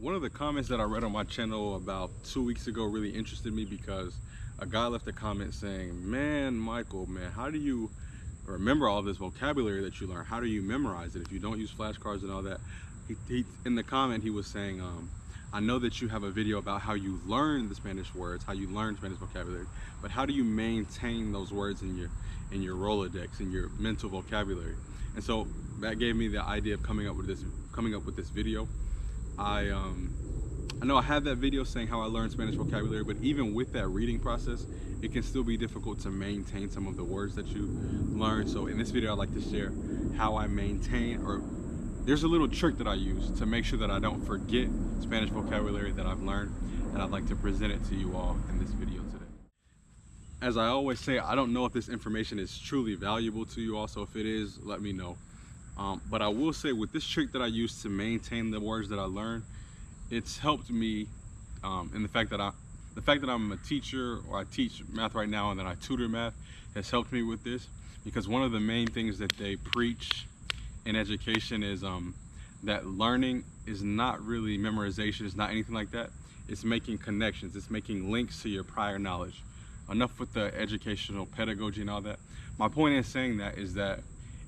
One of the comments that I read on my channel about 2 weeks ago really interested me because a guy left a comment saying, man, Michael, man, how do you remember all this vocabulary that you learn? How do you memorize it if you don't use flashcards and all that? In the comment, he was saying, I know that you have a video about how you learn the Spanish words, how you learn Spanish vocabulary, but how do you maintain those words in your Rolodex, in your mental vocabulary? And so that gave me the idea of coming up with this video. I know I have that video saying how I learned Spanish vocabulary, but even with that reading process, it can still be difficult to maintain some of the words that you learn. So in this video, I'd like to share how I maintain, or there's a little trick that I use to make sure that I don't forget Spanish vocabulary that I've learned, and I'd like to present it to you all in this video today. As I always say, I don't know if this information is truly valuable to you all, so if it is, let me know. But I will say, with this trick that I use to maintain the words that I learn, it's helped me in the fact that I'm a teacher, or I teach math right now and then I tutor math, has helped me with this, because one of the main things that they preach in education is that learning is not really memorization, it's not anything like that. It's making connections, it's making links to your prior knowledge. Enough with the educational pedagogy and all that. My point in saying that is that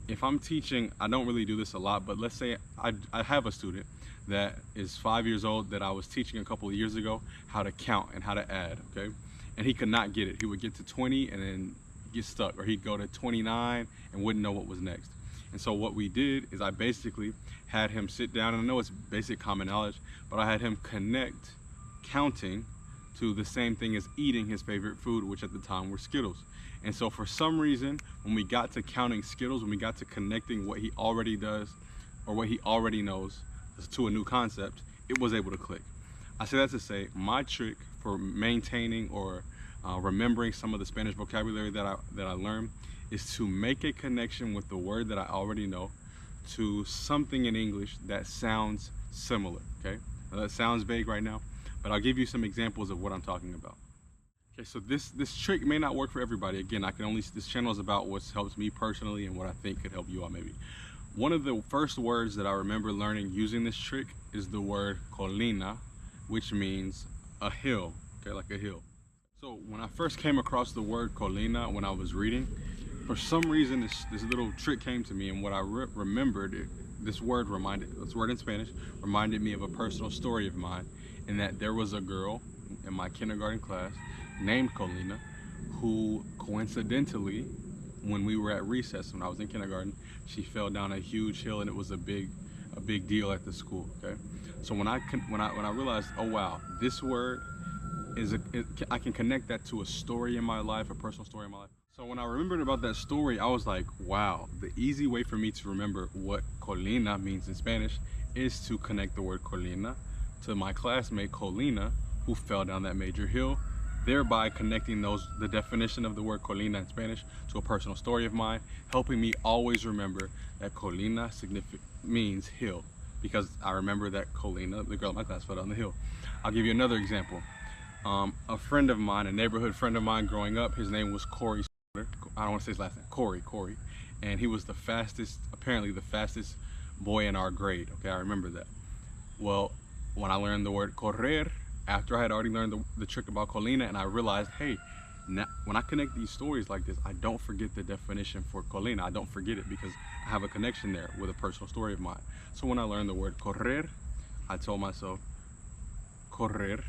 if I'm teaching, I don't really do this a lot, but let's say I have a student that is 5 years old that I was teaching a couple of years ago how to count and how to add, okay? And he could not get it. He would get to 20 and then get stuck, or he'd go to 29 and wouldn't know what was next. And so what we did is I basically had him sit down, and I know it's basic common knowledge, but I had him connect counting to the same thing as eating his favorite food, which at the time were Skittles. And so for some reason, when we got to counting Skittles, when we got to connecting what he already does or what he already knows to a new concept, it was able to click. I say that to say, my trick for maintaining or remembering some of the Spanish vocabulary that I learned is to make a connection with the word that I already know to something in English that sounds similar, okay? Now, that sounds vague right now, but I'll give you some examples of what I'm talking about. Okay, so this trick may not work for everybody. Again, this channel is about what's helped me personally and what I think could help you all maybe. One of the first words that I remember learning using this trick is the word colina, which means a hill, okay, like a hill. So when I first came across the word colina when I was reading, for some reason this little trick came to me, and what I remembered, this word in Spanish reminded me of a personal story of mine, in that there was a girl in my kindergarten class named Colina who coincidentally, when we were at recess when I was in kindergarten, she fell down a huge hill, and it was a big deal at the school, okay? So when I realized, oh wow, this word I can connect that to a story in my life, a personal story in my life. So when I remembered about that story, I was like, wow, the easy way for me to remember what colina means in Spanish is to connect the word colina to my classmate Colina, who fell down that major hill, thereby connecting the definition of the word colina in Spanish to a personal story of mine, helping me always remember that colina means hill, because I remember that Colina, the girl in my class, fell down the hill. I'll give you another example. A friend of mine, a neighborhood friend of mine growing up, his name was Corey. I don't want to say his last name, Corey. And he was apparently the fastest boy in our grade, okay? I remember that. Well, when I learned the word correr, after I had already learned the trick about colina, and I realized, hey, now, when I connect these stories like this, I don't forget the definition for colina. I don't forget it because I have a connection there with a personal story of mine. So when I learned the word correr, I told myself, correr,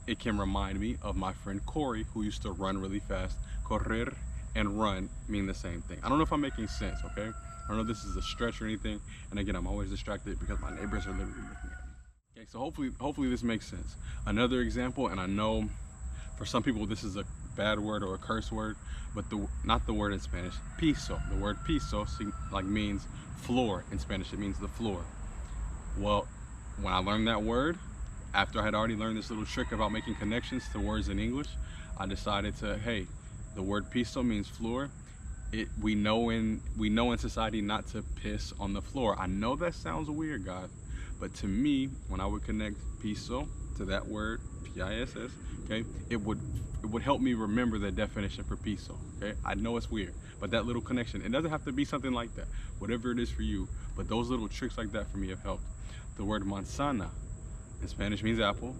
it can remind me of my friend Corey, who used to run really fast. Correr and run mean the same thing. I don't know if I'm making sense, okay? I don't know if this is a stretch or anything. And again, I'm always distracted because my neighbors are literally looking at me. Okay, so hopefully this makes sense. Another example, and I know for some people this is a bad word or a curse word, but not the word in Spanish, piso. The word piso means floor in Spanish. It means the floor. Well, when I learned that word, after I had already learned this little trick about making connections to words in English, I decided to, hey, the word piso means floor. We know in society not to piss on the floor. I know that sounds weird, guys, but to me, when I would connect piso to that word, P-I-S-S, okay, it would help me remember the definition for piso, okay? I know it's weird, but that little connection, it doesn't have to be something like that, whatever it is for you, but those little tricks like that for me have helped. The word manzana in Spanish means apple.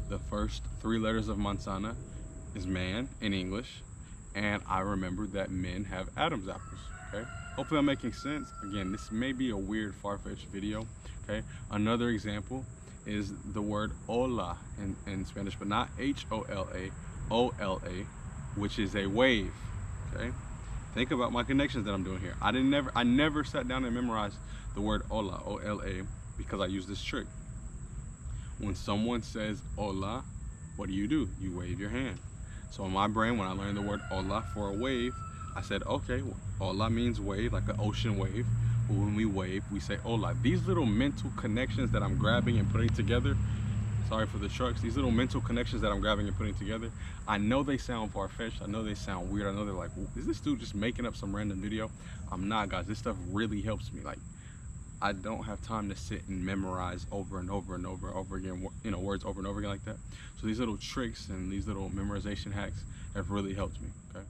The first 3 letters of manzana is man in English. And I remembered that men have Adam's apples, okay? Hopefully I'm making sense. Again, this may be a weird, far-fetched video, okay? Another example is the word hola in Spanish, but not H-O-L-A, O-L-A, which is a wave, okay? Think about my connections that I'm doing here. I never sat down and memorized the word hola, O-L-A, because I use this trick. When someone says hola, what do? You wave your hand. So in my brain, when I learned the word hola for a wave, I said, okay, hola means wave, like an ocean wave. But when we wave, we say hola. These little mental connections that I'm grabbing and putting together, sorry for the trucks, these little mental connections that I'm grabbing and putting together, I know they sound far-fetched, I know they sound weird, I know they're like, is this dude just making up some random video? I'm not, guys. This stuff really helps me. Like, I don't have time to sit and memorize over and over and over again, you know, words over and over again like that. So these little tricks and these little memorization hacks have really helped me, okay?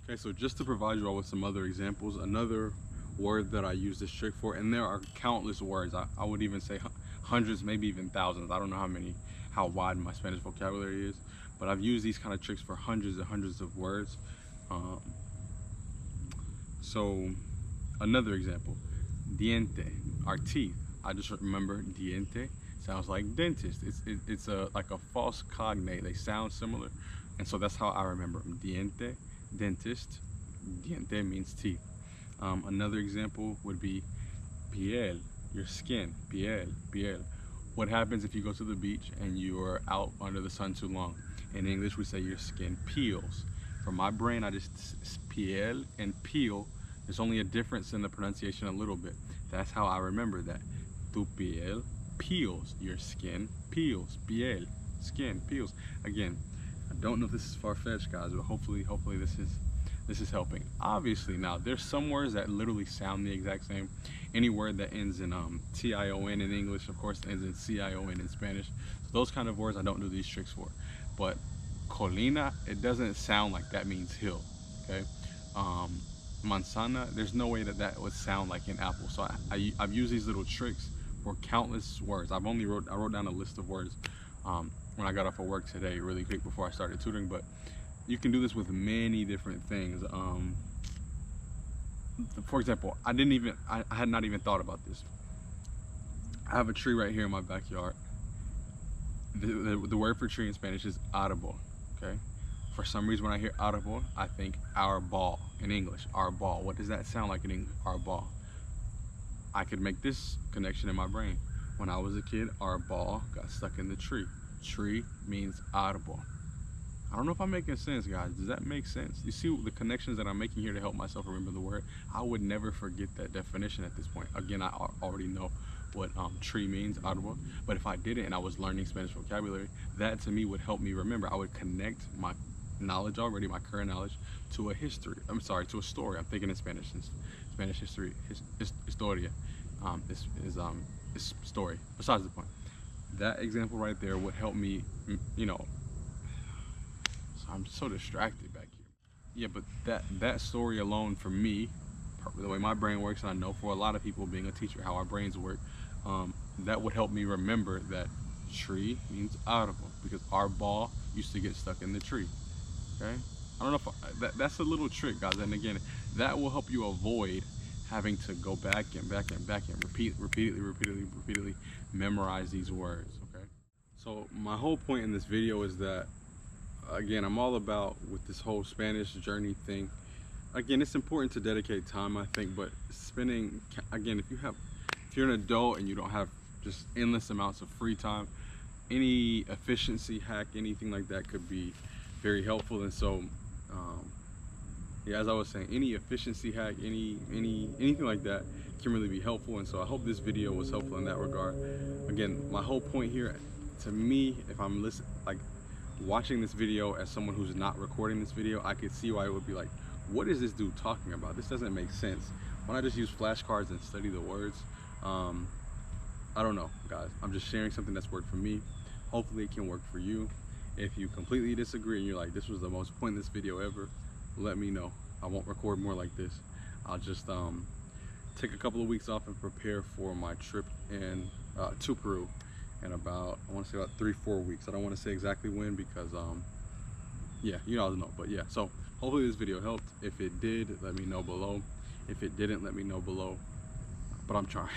Okay, so just to provide you all with some other examples, another word that I use this trick for, and there are countless words. I would even say hundreds, maybe even thousands. I don't know how wide my Spanish vocabulary is, but I've used these kind of tricks for hundreds and hundreds of words. So another example, diente, our teeth. I just remember diente sounds like dentist. It's like a false cognate. They sound similar, and so that's how I remember them. Diente, dentist. Diente means teeth. Another example would be piel, your skin. Piel. What happens if you go to the beach and you are out under the sun too long? In English, we say your skin peels. For my brain, I just piel and peel. There's only a difference in the pronunciation a little bit. That's how I remember that. Tu piel peels. Your skin peels. Piel, skin peels. Again, I don't know if this is far-fetched, guys, but hopefully this is helping. Obviously, now there's some words that literally sound the exact same. Any word that ends in T-I-O-N in English, of course, ends in C-I-O-N in Spanish. So those kind of words I don't do these tricks for. But colina, it doesn't sound like that means hill, okay? Manzana, there's no way that would sound like an apple. So I've used these little tricks for countless words. I wrote down a list of words when I got off of work today really quick before I started tutoring, but you can do this with many different things. For example, I had not even thought about this. I have a tree right here in my backyard. The word for tree in Spanish is árbol, okay? For some reason, when I hear árbol, I think our ball in English, our ball. What does that sound like in English? Our ball. I could make this connection in my brain. When I was a kid, our ball got stuck in the tree. Tree means árbol. I don't know if I'm making sense, guys. Does that make sense? You see the connections that I'm making here to help myself remember the word? I would never forget that definition at this point. Again, I already know what tree means, árbol. But if I didn't and I was learning Spanish vocabulary, that to me would help me remember. I would connect my knowledge already, my current knowledge, to a history. I'm sorry, to a story. I'm thinking in Spanish. Spanish history, historia, is story. Besides the point, that example right there would help me, you know. So I'm so distracted back here. Yeah, but that story alone for me, the way my brain works, and I know for a lot of people being a teacher how our brains work, that would help me remember that tree means árbol because our ball used to get stuck in the tree. Okay, I don't know if that's a little trick, guys, and again, that will help you avoid having to go back and repeatedly memorize these words. Okay, so my whole point in this video is that, again, I'm all about with this whole Spanish journey thing. Again, it's important to dedicate time, I think, but spending, again, if you're an adult and you don't have just endless amounts of free time, any efficiency hack, anything like that could be very helpful. And so yeah, as I was saying, any efficiency hack, anything like that can really be helpful. And so I hope this video was helpful in that regard. Again, my whole point here, to me, if I'm watching this video as someone who's not recording this video, I could see why it would be like, what is this dude talking about? This doesn't make sense. Why not just use flashcards and study the words? I don't know, guys. I'm just sharing something that's worked for me. Hopefully it can work for you. If you completely disagree and you're like, this was the most pointless video ever, let me know. I won't record more like this. I'll just take a couple of weeks off and prepare for my trip to Peru in about, I want to say about 3-4 weeks. I don't want to say exactly when because yeah, you all know. But yeah, so hopefully this video helped. If it did, let me know below. If it didn't, let me know below. But I'm trying.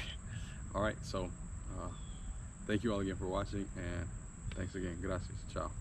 All right, so thank you all again for watching, and thanks again. Gracias. Ciao.